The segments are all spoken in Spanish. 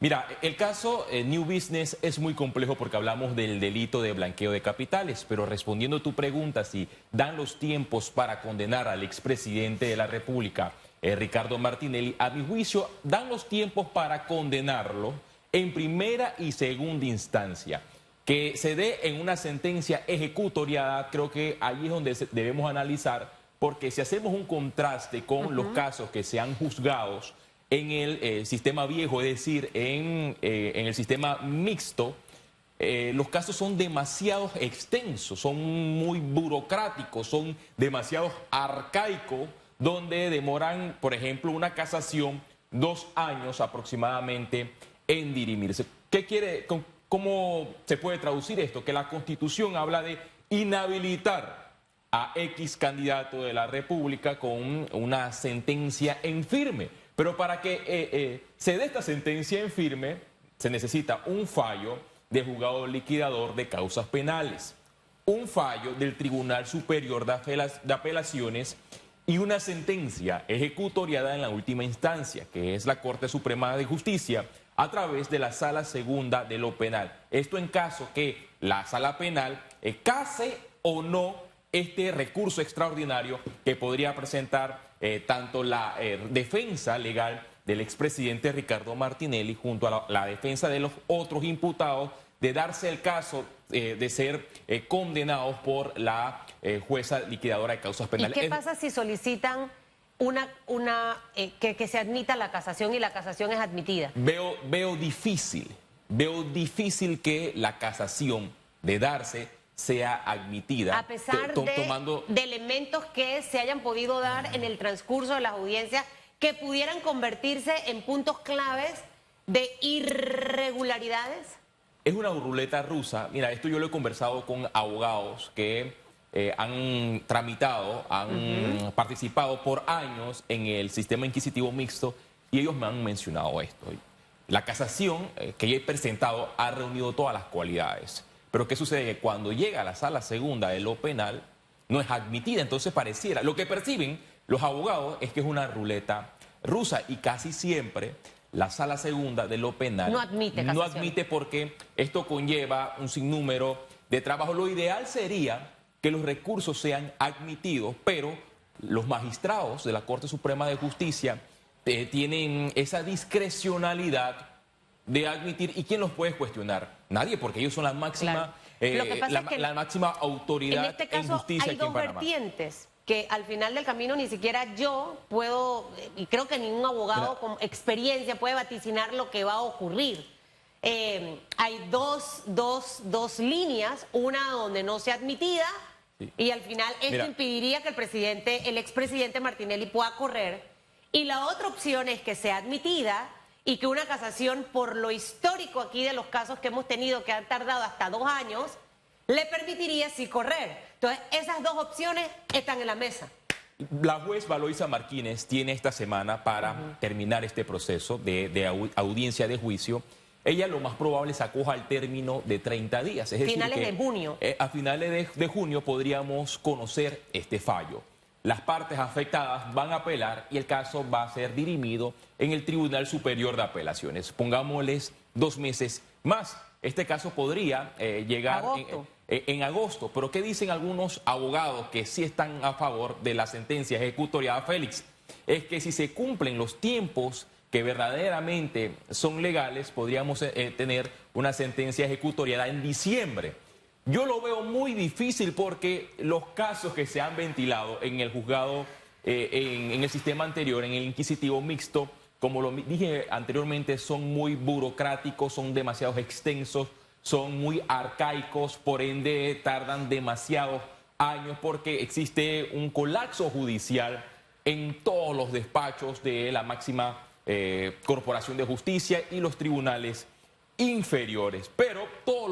Mira, el caso New Business es muy complejo porque hablamos del delito de blanqueo de capitales, pero respondiendo a tu pregunta, si dan los tiempos para condenar al expresidente de la República, Ricardo Martinelli, a mi juicio, dan los tiempos para condenarlo en primera y segunda instancia. Que se dé en una sentencia ejecutoriada, creo que ahí es donde debemos analizar, porque si hacemos un contraste con los casos que se han juzgado en el sistema viejo, es decir, en el sistema mixto, los casos son demasiado extensos, son muy burocráticos, son demasiado arcaicos, donde demoran, por ejemplo, una casación 2 años aproximadamente en dirimirse. ¿Cómo se puede traducir esto? Que la Constitución habla de inhabilitar a X candidato de la República con una sentencia en firme. Pero para que se dé esta sentencia en firme, se necesita un fallo de juzgado liquidador de causas penales, un fallo del Tribunal Superior de Apelaciones y una sentencia ejecutoriada en la última instancia, que es la Corte Suprema de Justicia, a través de la Sala Segunda de lo Penal. Esto en caso que la Sala Penal case o no este recurso extraordinario que podría presentar tanto la defensa legal del expresidente Ricardo Martinelli junto a la defensa de los otros imputados de darse el caso de ser condenados por la jueza liquidadora de causas penales. ¿Y qué pasa si solicitan que se admita la casación y la casación es admitida? Veo difícil que la casación de darse sea admitida. A pesar de elementos que se hayan podido dar en el transcurso de las audiencias que pudieran convertirse en puntos claves de irregularidades. Es una ruleta rusa. Mira, esto yo lo he conversado con abogados que han tramitado, han participado por años en el sistema inquisitivo mixto y ellos me han mencionado esto. La casación que yo he presentado ha reunido todas las cualidades. Pero ¿qué sucede? Que cuando llega a la Sala Segunda de lo Penal no es admitida, entonces pareciera. Lo que perciben los abogados es que es una ruleta rusa y casi siempre la Sala Segunda de lo Penal no admite casación. No admite porque esto conlleva un sinnúmero de trabajo. Lo ideal sería que los recursos sean admitidos, pero los magistrados de la Corte Suprema de Justicia tienen esa discrecionalidad de admitir. ¿Y quién los puede cuestionar? Nadie, porque ellos son la máxima, la máxima autoridad en este caso, en justicia hay aquí en dos Panamá. vertientes que al final del camino ni siquiera yo puedo, y creo que ningún abogado con experiencia puede vaticinar lo que va a ocurrir. Hay dos líneas, una donde no sea admitida, sí, y al final esto impediría que el expresidente Martinelli pueda correr, y la otra opción es que sea admitida y que una casación, por lo histórico aquí de los casos que hemos tenido, que han tardado hasta 2 años, le permitiría sí correr. Entonces, esas dos opciones están en la mesa. La juez Valoisa Martínez tiene esta semana para terminar este proceso de audiencia de juicio. Ella lo más probable se acoja al término de 30 días. Es finales decir, de junio. A finales de junio podríamos conocer este fallo. Las partes afectadas van a apelar y el caso va a ser dirimido en el Tribunal Superior de Apelaciones. Pongámosles 2 meses más. Este caso podría llegar en agosto. Pero ¿qué dicen algunos abogados que sí están a favor de la sentencia ejecutoriada, Félix? Es que si se cumplen los tiempos que verdaderamente son legales, podríamos tener una sentencia ejecutoriada en diciembre. Yo lo veo muy difícil porque los casos que se han ventilado en el juzgado, en el sistema anterior, en el inquisitivo mixto, como lo dije anteriormente, son muy burocráticos, son demasiado extensos, son muy arcaicos, por ende tardan demasiados años porque existe un colapso judicial en todos los despachos de la máxima Corporación de Justicia y los tribunales inferiores, pero todos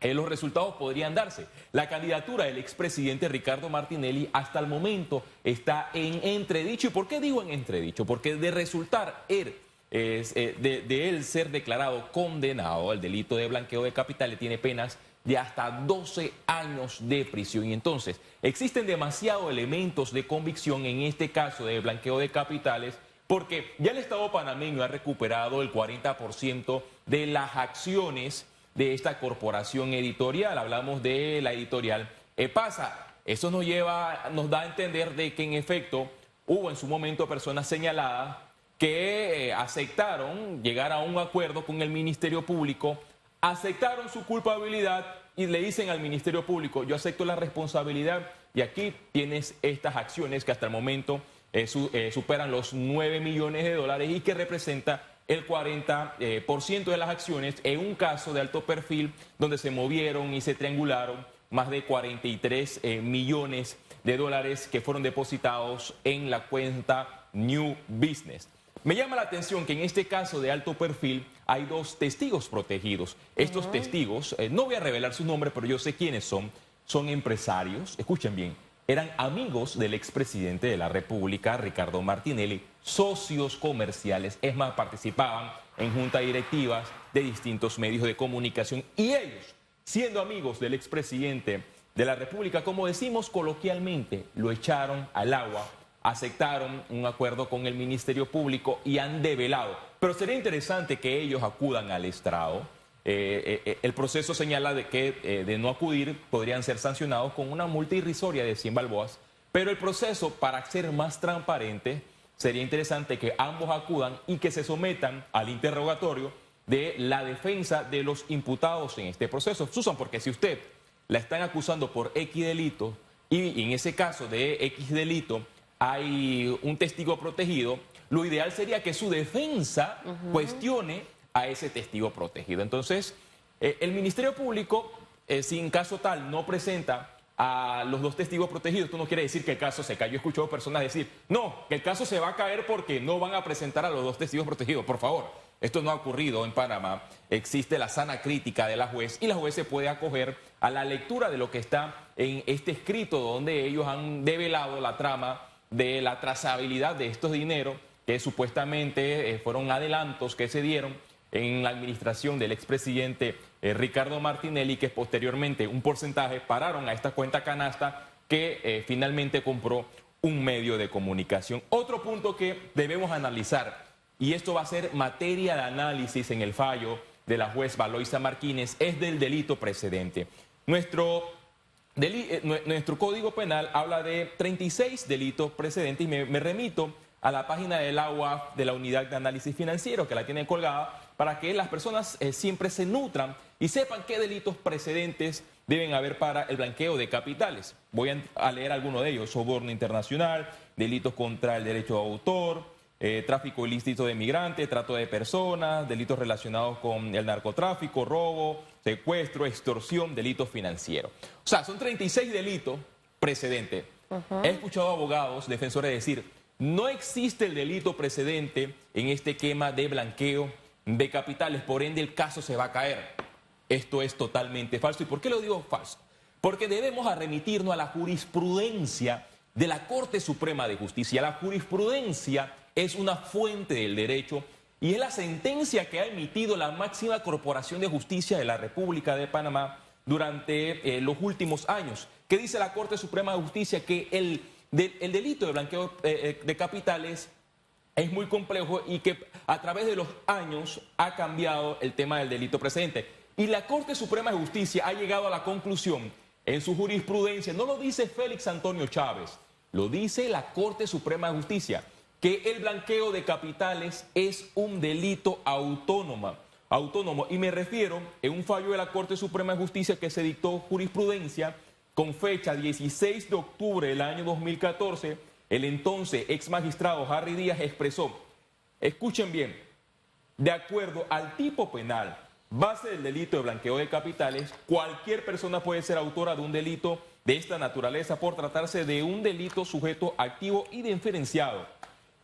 los resultados podrían darse. La candidatura del expresidente Ricardo Martinelli hasta el momento está en entredicho. ¿Y por qué digo en entredicho? Porque de resultar de él ser declarado condenado al delito de blanqueo de capitales, tiene penas de hasta 12 años de prisión. Y entonces existen demasiados elementos de convicción en este caso de blanqueo de capitales porque ya el Estado panameño ha recuperado el 40% de las acciones de esta corporación editorial. Hablamos de la editorial EPASA. Eso nos da a entender de que en efecto hubo en su momento personas señaladas que aceptaron llegar a un acuerdo con el Ministerio Público, aceptaron su culpabilidad y le dicen al Ministerio Público: yo acepto la responsabilidad y aquí tienes estas acciones que hasta el momento superan los 9 millones de dólares y que representa el 40% de las acciones en un caso de alto perfil donde se movieron y se triangularon más de 43 millones de dólares que fueron depositados en la cuenta New Business. Me llama la atención que en este caso de alto perfil hay dos testigos protegidos. Estos testigos, no voy a revelar su nombre, pero yo sé quiénes son empresarios, escuchen bien, eran amigos del expresidente de la República, Ricardo Martinelli, socios comerciales, es más, participaban en juntas directivas de distintos medios de comunicación y ellos, siendo amigos del expresidente de la República, como decimos coloquialmente, lo echaron al agua, aceptaron un acuerdo con el Ministerio Público y han develado. Pero sería interesante que ellos acudan al estrado. El proceso señala de que de no acudir podrían ser sancionados con una multa irrisoria de 100 balboas, pero el proceso, para ser más transparente, sería interesante que ambos acudan y que se sometan al interrogatorio de la defensa de los imputados en este proceso. Susan, porque si usted la están acusando por X delito y en ese caso de X delito hay un testigo protegido, lo ideal sería que su defensa cuestione a ese testigo protegido. Entonces, el Ministerio Público, si en caso tal no presenta a los dos testigos protegidos, esto no quiere decir que el caso se cayó. He escuchado personas decir, no, que el caso se va a caer porque no van a presentar a los dos testigos protegidos. Por favor, esto no ha ocurrido en Panamá. Existe la sana crítica de la juez y la juez se puede acoger a la lectura de lo que está en este escrito donde ellos han develado la trama de la trazabilidad de estos dineros que supuestamente fueron adelantos que se dieron en la administración del expresidente Ricardo Martinelli, que posteriormente un porcentaje pararon a esta cuenta canasta que finalmente compró un medio de comunicación. Otro punto que debemos analizar, y esto va a ser materia de análisis en el fallo de la juez Valoisa Martínez, es del delito precedente. Nuestro Código Penal habla de 36 delitos precedentes y me remito a la página del la UAF de la Unidad de Análisis Financiero, que la tiene colgada, para que las personas siempre se nutran y sepan qué delitos precedentes deben haber para el blanqueo de capitales. Voy a leer algunos de ellos: soborno internacional, delitos contra el derecho de autor, tráfico ilícito de migrantes, trato de personas, delitos relacionados con el narcotráfico, robo, secuestro, extorsión, delitos financieros. O sea, son 36 delitos precedentes. He escuchado abogados, defensores decir, no existe el delito precedente en este esquema de blanqueo de capitales, por ende el caso se va a caer. Esto es totalmente falso. ¿Y por qué lo digo falso? Porque debemos remitirnos a la jurisprudencia de la Corte Suprema de Justicia. La jurisprudencia es una fuente del derecho y es la sentencia que ha emitido la máxima corporación de justicia de la República de Panamá durante los últimos años. ¿Qué dice la Corte Suprema de Justicia? Que el delito de blanqueo de capitales es muy complejo y que a través de los años ha cambiado el tema del delito precedente. Y la Corte Suprema de Justicia ha llegado a la conclusión en su jurisprudencia, no lo dice Félix Antonio Chávez, lo dice la Corte Suprema de Justicia, que el blanqueo de capitales es un delito autónomo. Y me refiero en un fallo de la Corte Suprema de Justicia que se dictó jurisprudencia con fecha 16 de octubre del año 2014, el entonces ex magistrado Harry Díaz expresó, escuchen bien, de acuerdo al tipo penal, base del delito de blanqueo de capitales, cualquier persona puede ser autora de un delito de esta naturaleza por tratarse de un delito sujeto activo y diferenciado.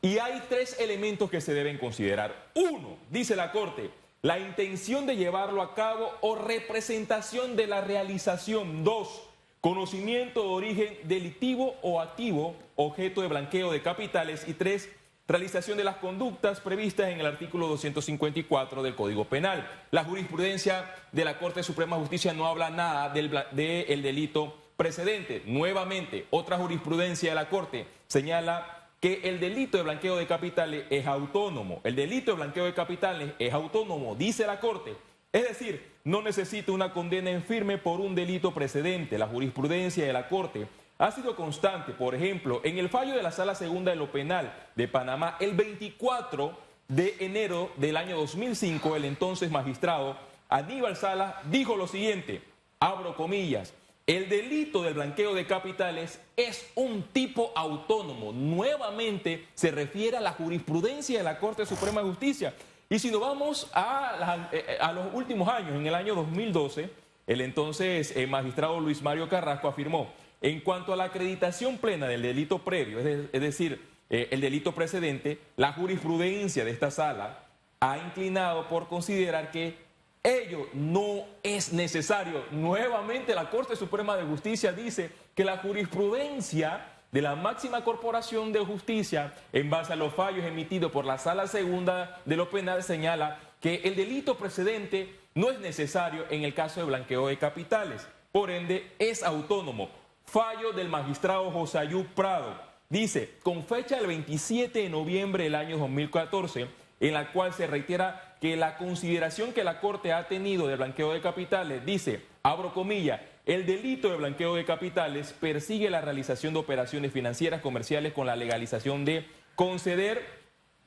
Y hay tres elementos que se deben considerar. Uno, dice la Corte, la intención de llevarlo a cabo o representación de la realización. Dos, conocimiento de origen delictivo o activo, objeto de blanqueo de capitales. Y tres, realización de las conductas previstas en el artículo 254 del Código Penal. La jurisprudencia de la Corte Suprema de Justicia no habla nada del delito precedente. Nuevamente, otra jurisprudencia de la Corte señala que el delito de blanqueo de capitales es autónomo. El delito de blanqueo de capitales es autónomo, dice la Corte. Es decir, no necesita una condena en firme por un delito precedente. La jurisprudencia de la Corte ha sido constante. Por ejemplo, en el fallo de la Sala Segunda de lo Penal de Panamá, el 24 de enero del año 2005, el entonces magistrado Aníbal Salas dijo lo siguiente, abro comillas, el delito del blanqueo de capitales es un tipo autónomo. Nuevamente se refiere a la jurisprudencia de la Corte Suprema de Justicia. Y si nos vamos a los últimos años, en el año 2012, el entonces magistrado Luis Mario Carrasco afirmó, en cuanto a la acreditación plena del delito previo, es decir, el delito precedente, la jurisprudencia de esta sala ha inclinado por considerar que ello no es necesario. Nuevamente la Corte Suprema de Justicia dice que la jurisprudencia de la máxima corporación de justicia, en base a los fallos emitidos por la Sala Segunda de lo Penal, señala que el delito precedente no es necesario en el caso de blanqueo de capitales. Por ende, es autónomo. Fallo del magistrado José Ayub Prado. Dice, con fecha del 27 de noviembre del año 2014, en la cual se reitera que la consideración que la Corte ha tenido de blanqueo de capitales, dice, abro comillas, el delito de blanqueo de capitales persigue la realización de operaciones financieras comerciales con la legalización de conceder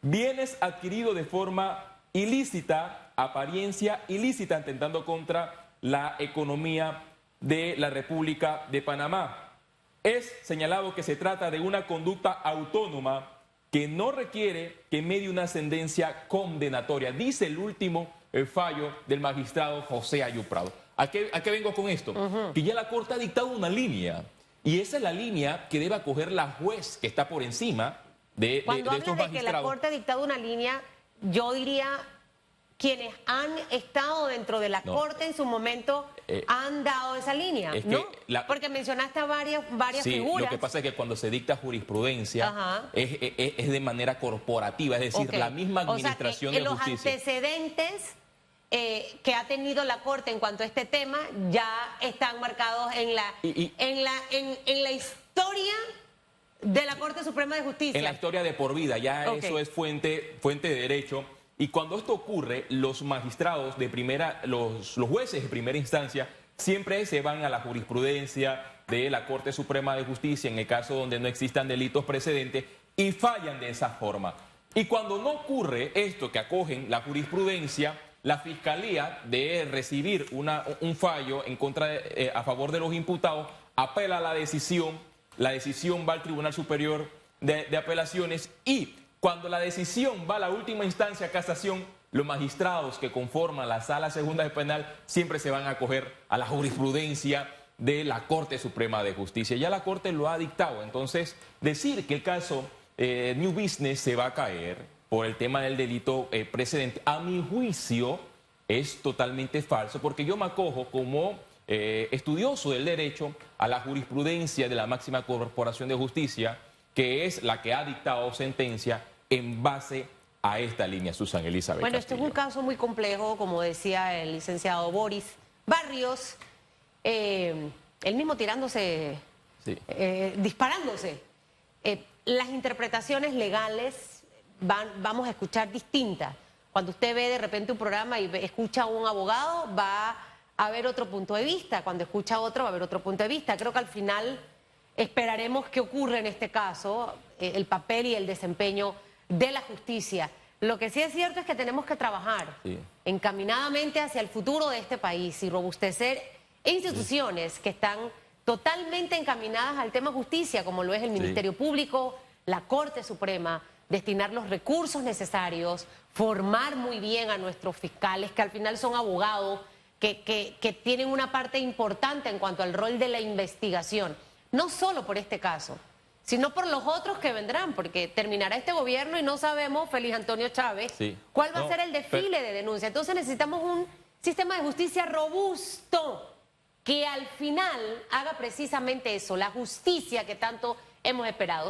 bienes adquiridos de forma ilícita, apariencia ilícita, atentando contra la economía de la República de Panamá. Es señalado que se trata de una conducta autónoma que no requiere que medie una sentencia condenatoria, dice el último fallo del magistrado José Ayub Prado. ¿A qué vengo con esto? Que ya la Corte ha dictado una línea, y esa es la línea que debe acoger la juez que está por encima de estos magistrados. Cuando habla de que la Corte ha dictado una línea, yo diría, quienes han estado dentro de la Corte en su momento han dado esa línea, ¿no? Porque mencionaste a varias figuras. Lo que pasa es que cuando se dicta jurisprudencia es de manera corporativa, es decir, la misma administración de justicia. Los antecedentes que ha tenido la Corte en cuanto a este tema ya están marcados en la historia de la Corte Suprema de Justicia. En la historia de por vida, ya eso es fuente de derecho. Y cuando esto ocurre, los magistrados de primera, los jueces de primera instancia, siempre se van a la jurisprudencia de la Corte Suprema de Justicia, en el caso donde no existan delitos precedentes, y fallan de esa forma. Y cuando no ocurre esto, que acogen la jurisprudencia, la Fiscalía de recibir un fallo en contra a favor de los imputados, apela a la decisión va al Tribunal Superior de Apelaciones, y cuando la decisión va a la última instancia, casación, los magistrados que conforman la Sala Segunda de Penal siempre se van a acoger a la jurisprudencia de la Corte Suprema de Justicia. Ya la Corte lo ha dictado. Entonces, decir que el caso New Business se va a caer por el tema del delito precedente, a mi juicio, es totalmente falso, porque yo me acojo como estudioso del derecho a la jurisprudencia de la máxima corporación de justicia, que es la que ha dictado sentencia en base a esta línea, Susan Elizabeth. Bueno, Castillo. este es un caso muy complejo, como decía el licenciado Boris Barrios, él mismo tirándose, disparándose. Las interpretaciones legales vamos a escuchar distintas. Cuando usted ve de repente un programa y escucha a un abogado, va a haber otro punto de vista. Cuando escucha a otro, va a haber otro punto de vista. Creo que al final esperaremos qué ocurre en este caso, el papel y el desempeño de la justicia. Lo que sí es cierto es que tenemos que trabajar encaminadamente hacia el futuro de este país y robustecer instituciones que están totalmente encaminadas al tema justicia, como lo es el Ministerio Público, la Corte Suprema, destinar los recursos necesarios, formar muy bien a nuestros fiscales, que al final son abogados, que tienen una parte importante en cuanto al rol de la investigación. No solo por este caso, sino por los otros que vendrán, porque terminará este gobierno y no sabemos, Félix Antonio Chávez, cuál va a ser el desfile de denuncia. Entonces necesitamos un sistema de justicia robusto que al final haga precisamente eso, la justicia que tanto hemos esperado.